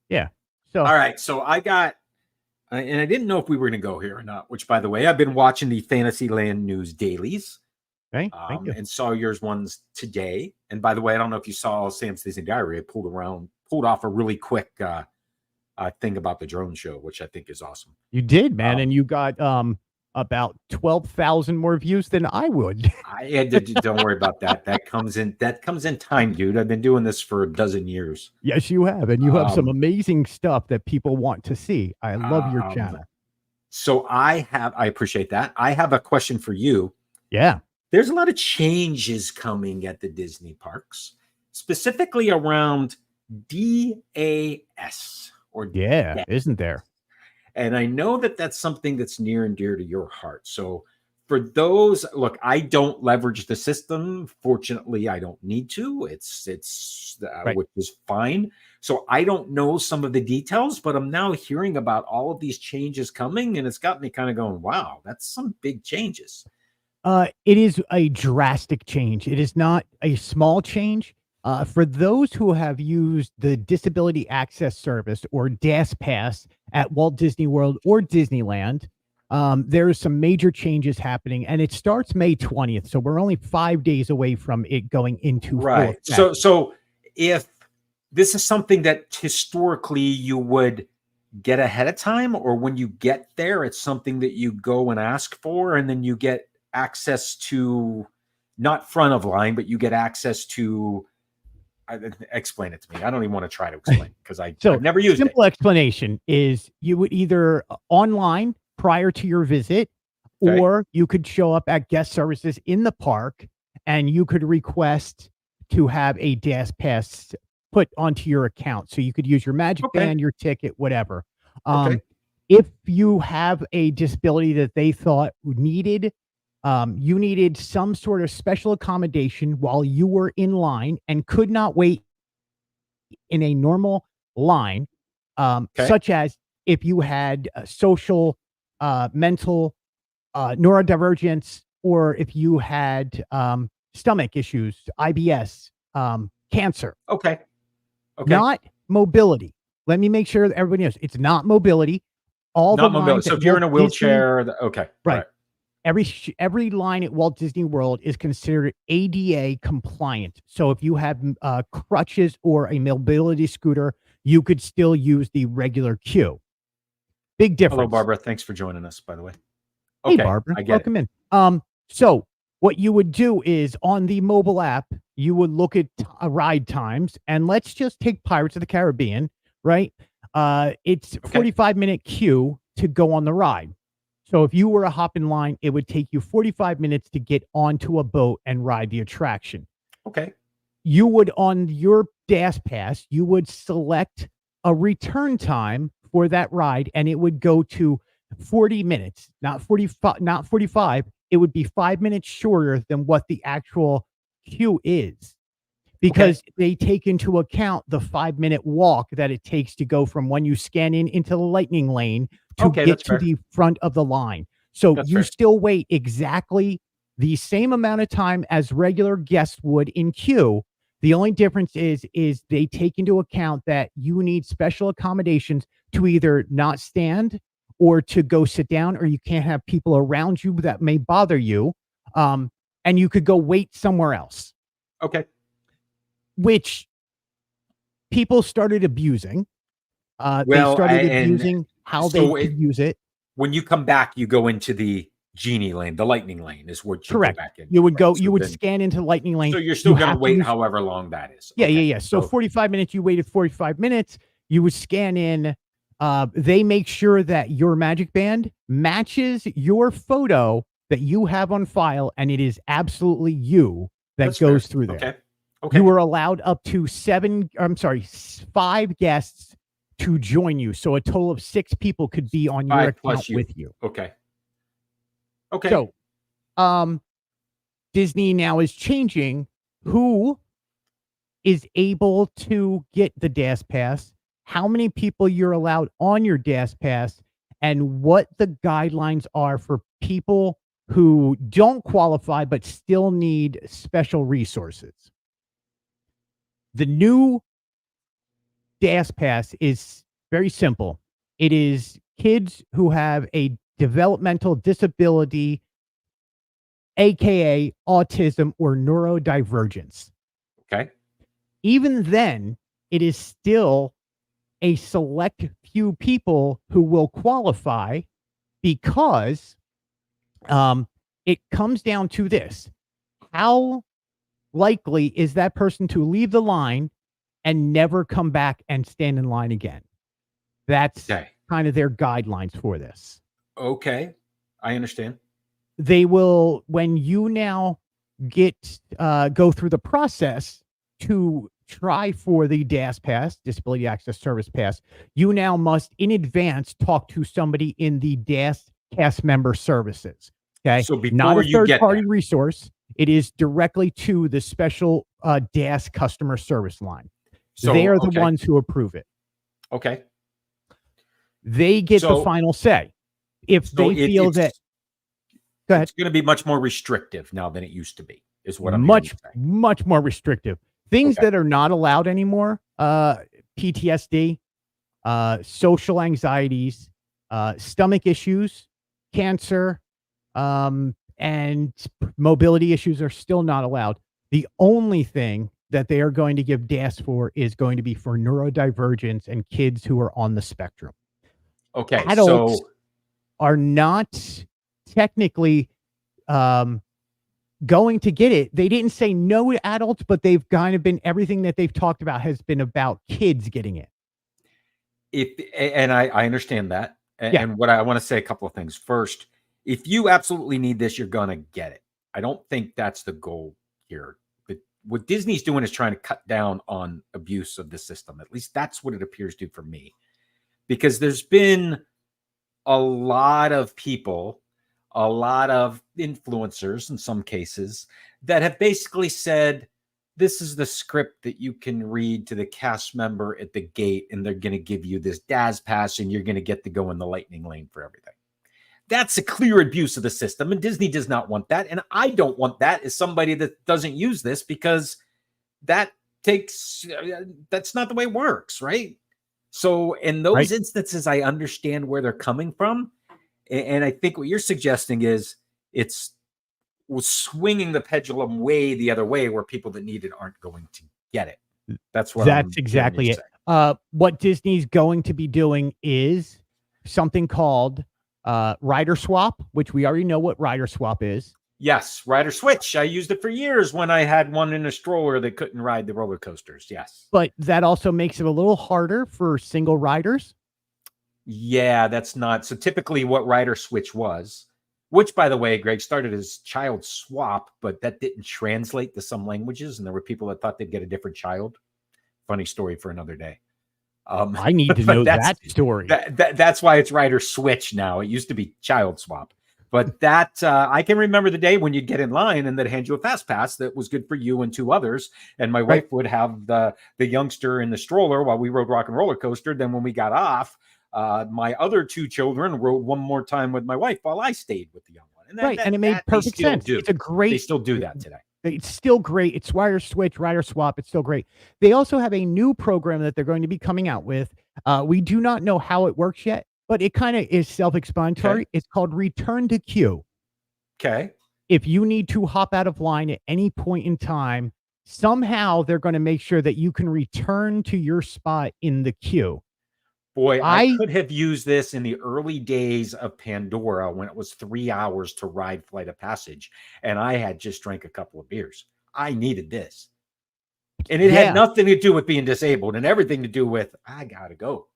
Yeah. So all right. So I got, and I didn't know if we were going to go here or not, which, by the way, I've been watching the Fantasyland News dailies. thank you. And saw yours ones today. And by the way, I don't know if you saw Sam's Disney Diary. I pulled off a really quick thing about the drone show, which I think is awesome. You did, man, and you got about 12,000 more views than I would. Don't worry about that. That comes in time, dude. I've been doing this for a dozen years. Yes, you have, and you have some amazing stuff that people want to see. I love your channel. So I appreciate that. I have a question for you. Yeah. There's a lot of changes coming at the Disney parks, specifically around DAS or DAS, isn't there? And I know that that's something that's near and dear to your heart. So for those, look, I don't leverage the system. Fortunately, I don't need to. It's right. Which is fine. So I don't know some of the details, but I'm now hearing about all of these changes coming, and it's got me kind of going, wow, that's some big changes. It is a drastic change. It is not a small change. For those who have used the Disability Access Service or DAS Pass at Walt Disney World or Disneyland, there are some major changes happening, and it starts May 20th. So we're only 5 days away from it going into right. So if this is something that historically you would get ahead of time, or when you get there, it's something that you go and ask for, and then you get access to, not front of line, but you get access to, explain it to me. I don't even want to try to explain because I've never used it. Simple explanation is you would either online prior to your visit, or you could show up at guest services in the park and you could request to have a DAS pass put onto your account. So you could use your Magic Band, your ticket, whatever. If you have a disability that they thought needed, you needed some sort of special accommodation while you were in line and could not wait in a normal line, such as if you had social, mental, neurodivergence, or if you had stomach issues, IBS, cancer. Okay. Not mobility. Let me make sure that everybody knows it's not mobility. Not mobility. So if you're in a wheelchair, right. Every line at Walt Disney World is considered ADA compliant. So if you have crutches or a mobility scooter, you could still use the regular queue. Big difference. Hello, Barbara. Thanks for joining us, by the way. Hey, Barbara. Welcome in. So what you would do is on the mobile app, you would look at ride times, and let's just take Pirates of the Caribbean, right? It's 45-minute queue to go on the ride. So if you were a hop in line, it would take you 45 minutes to get onto a boat and ride the attraction. Okay. You would, on your DAS pass, you would select a return time for that ride, and it would go to 40 minutes, not 45. It would be 5 minutes shorter than what the actual queue is, because they take into account the 5-minute walk that it takes to go from when you scan into the lightning lane to get to the front of the line. So you still wait exactly the same amount of time as regular guests would in queue. The only difference is they take into account that you need special accommodations to either not stand or to go sit down, or you can't have people around you that may bother you. And you could go wait somewhere else. Okay. Which people started abusing. They started abusing how they could use it. When you come back, you go into the genie lane, the lightning lane is what you go back in. You would go, you would scan into lightning lane. So you're still going to wait however long that is. Yeah. So 45 minutes, you waited 45 minutes, you would scan in. They make sure that your Magic Band matches your photo that you have on file, and it is absolutely you that goes through there. Okay. You were allowed up to 5 guests to join you. So a total of 6 people could be on your account with you. Okay. So, Disney now is changing who is able to get the DAS pass, how many people you're allowed on your DAS pass, and what the guidelines are for people who don't qualify but still need special resources. The new DAS pass is very simple. It is kids who have a developmental disability, aka autism or neurodivergence. Okay. Even then, it is still a select few people who will qualify because it comes down to this. How likely is that person to leave the line and never come back and stand in line again? That's kind of their guidelines for this. Okay. I understand. They will, when you now go through the process to try for the DAS pass, Disability Access Service Pass, you now must in advance talk to somebody in the DAS cast member services. Okay. So before not a you third get party there. resource. It is directly to the special DAS customer service line. So they are the ones who approve it. Okay. They get the final say. If they feel that, go ahead. It's going to be much more restrictive now than it used to be, is what I'm much more restrictive. Things that are not allowed anymore: PTSD, social anxieties, stomach issues, cancer, and mobility issues are still not allowed. The only thing that they are going to give DAS for is going to be for neurodivergence and kids who are on the spectrum. Okay. Adults are not technically going to get it. They didn't say no to adults, but they've kind of been, everything that they've talked about has been about kids getting it. And I understand that. And what I want to say a couple of things. First, if you absolutely need this, you're going to get it. I don't think that's the goal here. But what Disney's doing is trying to cut down on abuse of the system. At least that's what it appears to for me. Because there's been a lot of people, a lot of influencers in some cases, that have basically said, this is the script that you can read to the cast member at the gate, and they're going to give you this DAS pass, and you're going to get to go in the lightning lane for everything. That's a clear abuse of the system, and Disney does not want that. And I don't want that as somebody that doesn't use this, because that's not the way it works, right? So in those instances, I understand where they're coming from. And I think what you're suggesting is it's swinging the pendulum way the other way, where people that need it aren't going to get it. That's exactly it. What Disney's going to be doing is something called rider swap, which we already know what rider swap is. Yes, rider switch. I used it for years when I had one in a stroller that couldn't ride the roller coasters. Yes. But that also makes it a little harder for single riders. Yeah, that's not. So typically what rider switch was, which, by the way, Greg, started as child swap, but that didn't translate to some languages. And there were people that thought they'd get a different child. Funny story for another day. I need to know that story. That's why it's rider switch now. It used to be child swap. But that I can remember the day when you'd get in line and they'd hand you a fast pass that was good for you and two others. And my wife would have the youngster in the stroller while we rode Rock and Roller Coaster. Then when we got off, my other two children rode one more time with my wife while I stayed with the young one. And and it made perfect sense. It's a great. They still do that today. It's still great. It's rider switch, rider swap. It's still great. They also have a new program that they're going to be coming out with. We do not know how it works yet, but it kind of is self-explanatory. Okay. It's called Return to Queue. Okay. If you need to hop out of line at any point in time, somehow they're going to make sure that you can return to your spot in the queue. Boy, I could have used this in the early days of Pandora when it was 3 hours to ride Flight of Passage, and I had just drank a couple of beers. I needed this. And it had nothing to do with being disabled and everything to do with, I got to go.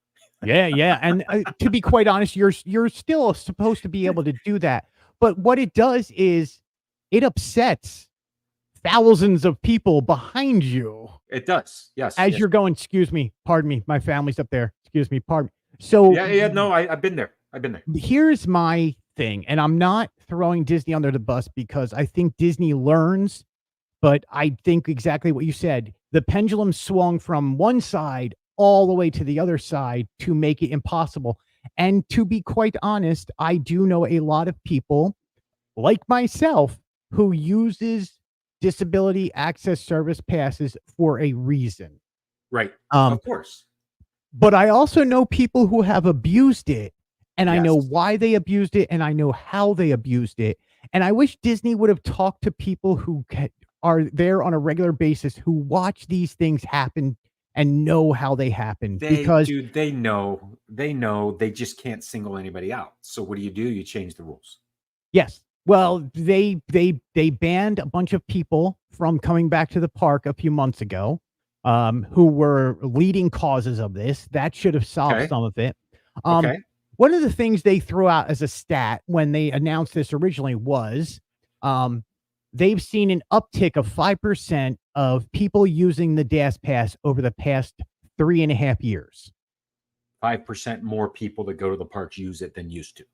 Yeah. And to be quite honest, you're still supposed to be able to do that. But what it does is it upsets thousands of people behind you. It does. Yes. As you're going, excuse me, pardon me, my family's up there. Excuse me, pardon me. So no, I've been there. Here's my thing, and I'm not throwing Disney under the bus because I think Disney learns But I think exactly what you said. The pendulum swung from one side all the way to the other side to make it impossible. And to be quite honest, I do know a lot of people like myself who uses disability access service passes for a reason. Right. Um, Of course. but I also know people who have abused it, and I know Yes. why they abused it, and I know how they abused it. And I wish Disney would have talked to people who are there on a regular basis, who watch these things happen and know how they happen. Because Dude, they know. They just can't single anybody out. So what do? You change the rules. yes, well, they banned a bunch of people from coming back to the park a few months ago, who were leading causes of this. That should have solved Okay. some of it. Okay. One of the things they threw out as a stat when they announced this originally was, they've seen an uptick of 5% of people using the DAS Pass over the past 3.5 years. 5% more people that go to the parks use it than used to.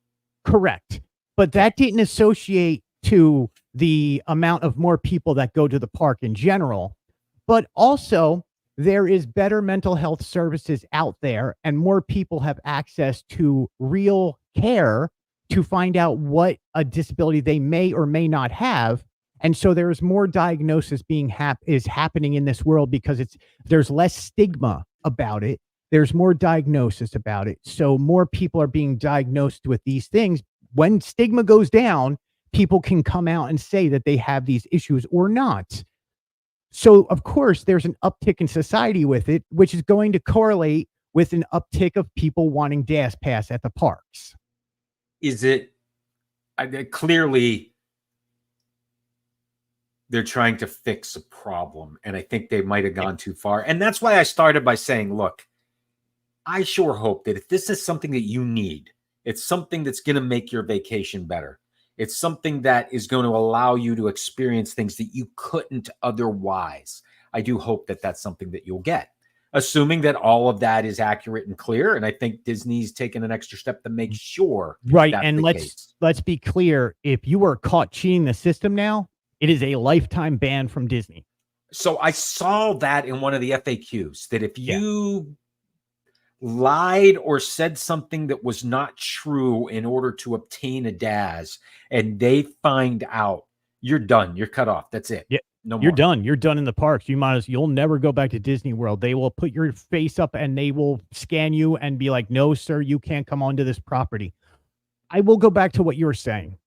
Correct. But that didn't associate to the amount of more people that go to the park in general. But also, there is better mental health services out there, and more people have access to real care to find out what a disability they may or may not have. And so there's more diagnosis being happening in this world because there's less stigma about it. There's more diagnosis about it. So more people are being diagnosed with these things. When stigma goes down, people can come out and say that they have these issues or not. So, of course, there's an uptick in society with it, which is going to correlate with an uptick of people wanting DAS Pass at the parks. Is it clearly they're trying to fix a problem, and I think they might have gone too far. And that's why I started by saying, look, I sure hope that if this is something that you need, it's something that's going to make your vacation better. It's something that is going to allow you to experience things that you couldn't otherwise. I do hope that that's something that you'll get, assuming that all of that is accurate and clear. And I think Disney's taken an extra step to make sure. Right. And let's be clear. If you are caught cheating the system now, it is a lifetime ban from Disney. So I saw that in one of the FAQs that if you lied or said something that was not true in order to obtain a DAS and they find out, you're done. You're cut off. That's it. Yeah. No more. You're done. You're done in the parks. You'll never go back to Disney World. They will put your face up and they will scan you and be like, no, sir, you can't come onto this property. I will go back to what you were saying.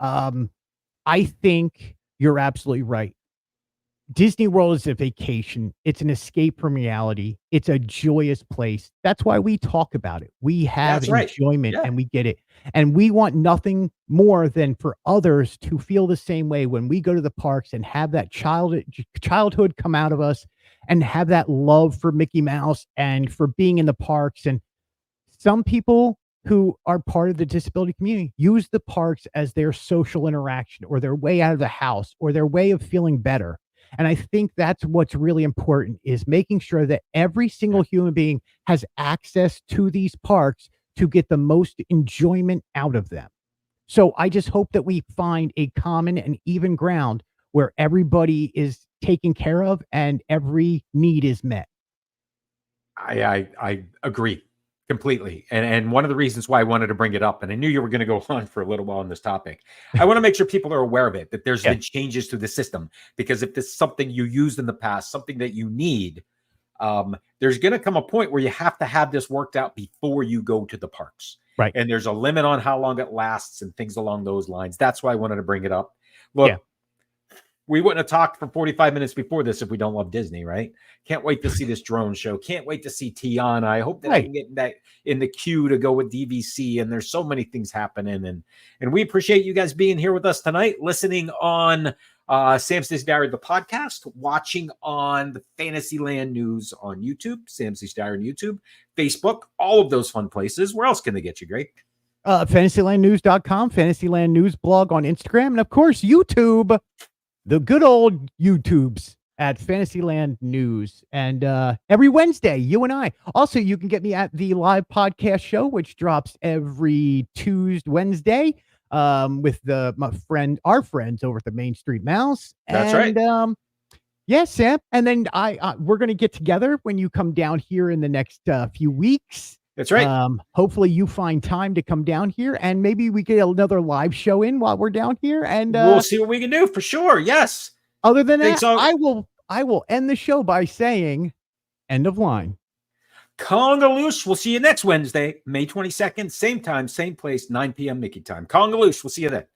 I think you're absolutely right. Disney World is a vacation. It's an escape from reality. It's a joyous place. That's why we talk about it. We have enjoyment and we get it. And we want nothing more than for others to feel the same way when we go to the parks and have that childhood come out of us and have that love for Mickey Mouse and for being in the parks. And some people who are part of the disability community use the parks as their social interaction or their way out of the house or their way of feeling better. And I think that's what's really important, is making sure that every single human being has access to these parks to get the most enjoyment out of them. So I just hope that we find a common and even ground where everybody is taken care of and every need is met. I agree completely. And one of the reasons why I wanted to bring it up, and I knew you were going to go on for a little while on this topic, I want to make sure people are aware of it, that there's been changes to the system. Because if this is something you used in the past, something that you need, there's going to come a point where you have to have this worked out before you go to the parks. Right. And there's a limit on how long it lasts and things along those lines. That's why I wanted to bring it up. Look, we wouldn't have talked for 45 minutes before this if we don't love Disney, right? Can't wait to see this drone show. Can't wait to see Tiana. I hope that I can get that in the queue to go with DVC. And there's so many things happening. And we appreciate you guys being here with us tonight, listening on Sam Stacy Diary, the podcast, watching on the Fantasyland News on YouTube, Sam Stacy Diary on YouTube, Facebook, all of those fun places. Where else can they get you, Greg? Fantasylandnews.com, Fantasyland News blog on Instagram, and of course, YouTube. The good old YouTubes at Fantasyland News. And every Wednesday, you and I. Also, you can get me at the live podcast show, which drops every Wednesday, with our friends over at the Main Street Mouse. That's right. Yes, Sam. And then we're going to get together when you come down here in the next few weeks. That's right. Hopefully you find time to come down here, and maybe we get another live show in while we're down here. And we'll see what we can do for sure. Yes. Other than that, I will end the show by saying, end of line. Congaloosh. We'll see you next Wednesday, May 22nd, same time, same place, 9 p.m. Mickey time. Congaloosh. We'll see you then.